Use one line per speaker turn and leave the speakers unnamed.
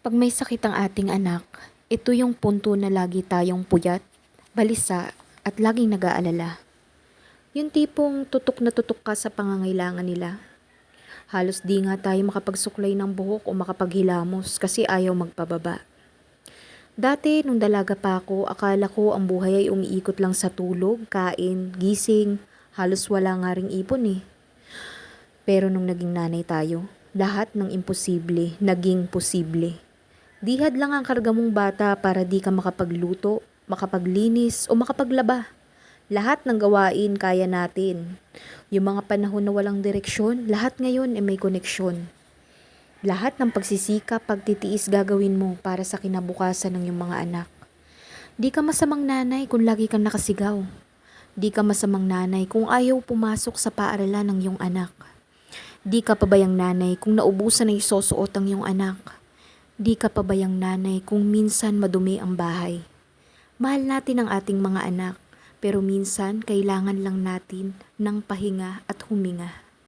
Pag may sakit ang ating anak, ito yung punto na lagi tayong puyat, balisa, at laging nag-aalala. Yung tipong tutok na tutok ka sa pangangailangan nila. Halos di nga tayo makapagsuklay ng buhok o makapaghilamos kasi ayaw magpababa. Dati, nung dalaga pa ako, akala ko ang buhay ay umiikot lang sa tulog, kain, gising, halos wala nga ring ipon eh. Pero nung naging nanay tayo, lahat ng imposible naging posible. Dihad lang ang karga mong bata para di ka makapagluto, makapaglinis o makapaglaba. Lahat ng gawain kaya natin. Yung mga panahon na walang direksyon, lahat ngayon ay may koneksyon. Lahat ng pagsisikap, pagtitiis gagawin mo para sa kinabukasan ng iyong mga anak. Di ka masamang nanay kung lagi kang nakasigaw. Di ka masamang nanay kung ayaw pumasok sa paaralan ng iyong anak. Di ka pabayang nanay kung naubusan na isusuot ang iyong anak. Di ka pabayang nanay kung minsan madumi ang bahay. Mahal natin ang ating mga anak, pero minsan kailangan lang natin ng pahinga at huminga.